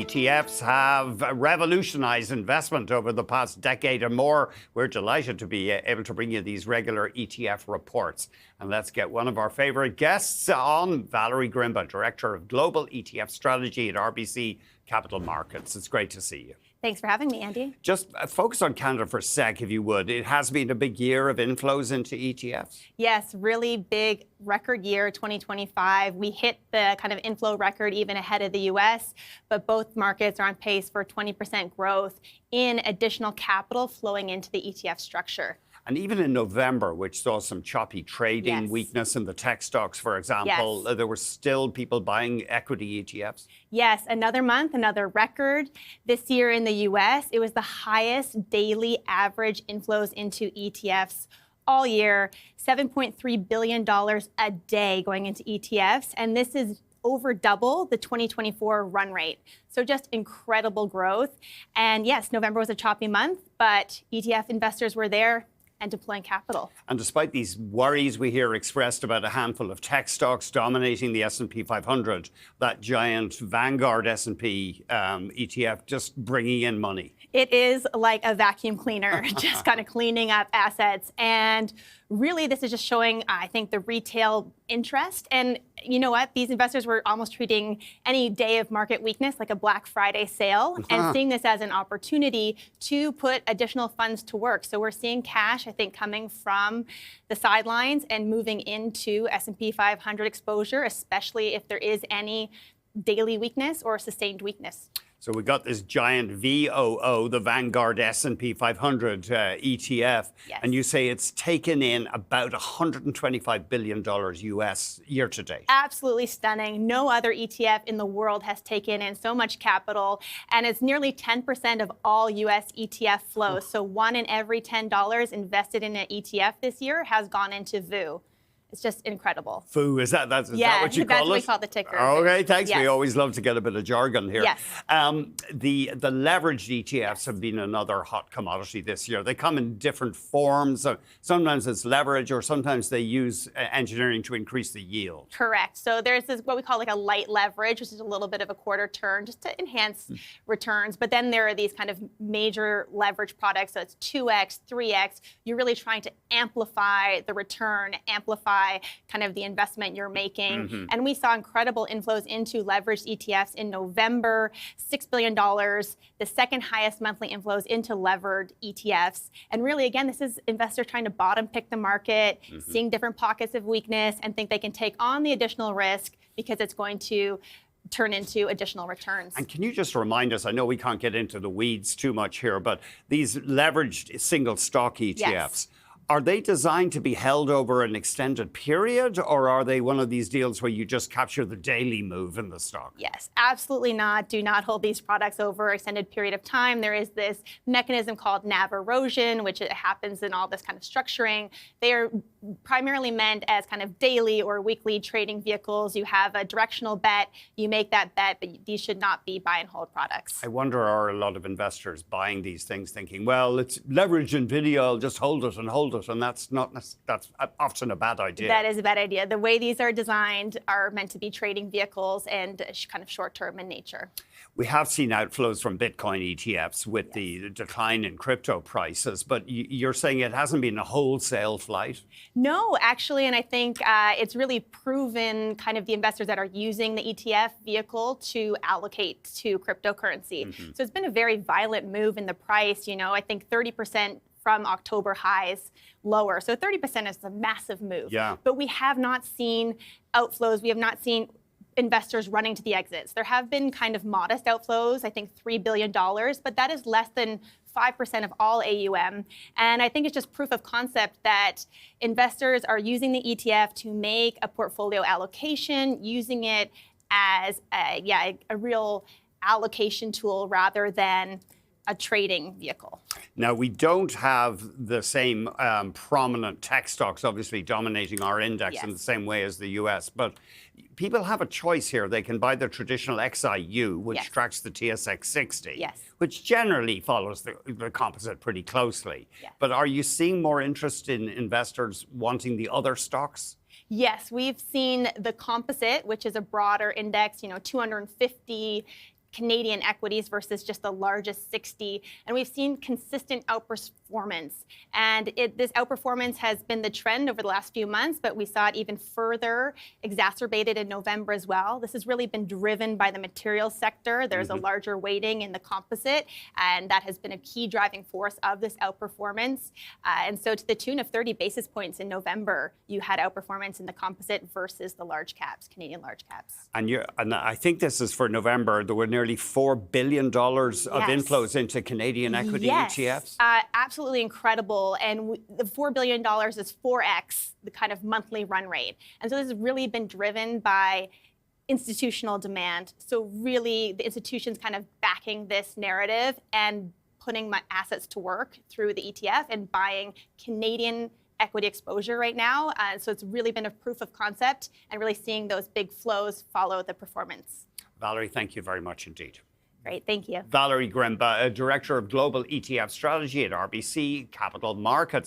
ETFs have revolutionized investment over the past decade or more. We're delighted to be able to bring you these regular ETF reports. And let's get one of our favorite guests on, Valerie Grimba, Director of Global ETF Strategy at RBC Capital Markets. It's great to see you. Thanks for having me, Andy. Just focus on Canada for a sec, if you would. It has been a big year of inflows into ETFs. Yes, really big record year, 2025. We hit the kind of inflow record even ahead of the U.S., but both markets are on pace for 20% growth in additional capital flowing into the ETF structure. And even in November, which saw some choppy trading weakness in the tech stocks, for example, there were still people buying equity ETFs. Yes, another month, another record. This year in the U.S., it was the highest daily average inflows into ETFs all year, $7.3 billion a day going into ETFs. And this is over double the 2024 run rate. So just incredible growth. And yes, November was a choppy month, but ETF investors were there and deploying capital. And despite these worries we hear expressed about a handful of tech stocks dominating the S&P 500, that giant Vanguard S&P ETF just bringing in money. It is like a vacuum cleaner, just kind of cleaning up assets. And really, this is just showing, I think, the retail interest. And you know what? These investors were almost treating any day of market weakness like a Black Friday sale and seeing this as an opportunity to put additional funds to work. So we're seeing cash, I think, coming from the sidelines and moving into S&P 500 exposure, especially if there is any daily weakness or sustained weakness. So we got this giant VOO, the Vanguard S&P 500 ETF, and you say it's taken in about $125 billion US year to date. Absolutely stunning. No other ETF in the world has taken in so much capital, and it's nearly 10% of all US ETF flows. So one in every $10 invested in an ETF this year has gone into VOO. It's just incredible. VOO, is that what you call it? That's what we call the ticker. Okay, thanks. Yes. We always love to get a bit of jargon here. Yes. The leveraged ETFs have been another hot commodity this year. They come in different forms. Sometimes it's leverage, or sometimes they use engineering to increase the yield. Correct. So there's this what we call like a light leverage, which is a little bit of a quarter turn just to enhance returns. But then there are these kind of major leverage products. So it's 2x, 3x. You're really trying to amplify the return, amplify kind of the investment you're making. And we saw incredible inflows into leveraged ETFs in November, $6 billion, the second highest monthly inflows into levered ETFs. And really, again, this is investors trying to bottom pick the market, seeing different pockets of weakness and think they can take on the additional risk because it's going to turn into additional returns. And can you just remind us, I know we can't get into the weeds too much here, but these leveraged single stock ETFs, are they designed to be held over an extended period, or are they one of these deals where you just capture the daily move in the stock? Yes, absolutely not. Do not hold these products over an extended period of time. There is this mechanism called NAV erosion, which happens in all this kind of structuring. They are primarily meant as kind of daily or weekly trading vehicles. You have a directional bet, you make that bet, but these should not be buy and hold products. I wonder, are a lot of investors buying these things thinking, well, it's leverage NVIDIA, I'll just hold it and hold it. And that's often a bad idea. That is a bad idea. The way these are designed are meant to be trading vehicles and kind of short-term in nature. We have seen outflows from Bitcoin ETFs with the decline in crypto prices, but you're saying it hasn't been a wholesale flight? No, actually, and I think it's really proven kind of the investors that are using the ETF vehicle to allocate to cryptocurrency. So it's been a very violent move in the price. You know, I think 30% from October highs lower. So 30% is a massive move. Yeah. But we have not seen outflows. We have not seen investors running to the exits. There have been kind of modest outflows, I think $3 billion, but that is less than 5% of all AUM. And I think it's just proof of concept that investors are using the ETF to make a portfolio allocation, using it as a real allocation tool rather than a trading vehicle. Now, we don't have the same prominent tech stocks obviously dominating our index in the same way as the US, but people have a choice here. They can buy the traditional XIU, which tracks the TSX 60, which generally follows the composite pretty closely. But are you seeing more interest in investors wanting the other stocks? Yes, we've seen the composite, which is a broader index, 250 Canadian equities versus just the largest 60. And we've seen consistent outperformance. And this outperformance has been the trend over the last few months, but we saw it even further exacerbated in November as well. This has really been driven by the materials sector. There's a larger weighting in the composite, and that has been a key driving force of this outperformance. And so to the tune of 30 basis points in November, you had outperformance in the composite versus the large caps, Canadian large caps. And I think this is for November. There were nearly $4 billion of inflows into Canadian equity ETFs. Absolutely incredible. And the $4 billion is 4x the kind of monthly run rate. And so this has really been driven by institutional demand. So really the institutions kind of backing this narrative and putting my assets to work through the ETF and buying Canadian equity exposure right now. So it's really been a proof of concept and really seeing those big flows follow the performance. Valerie, thank you very much indeed. Great, thank you. Valerie Grimba, Director of Global ETF Strategy at RBC Capital Markets.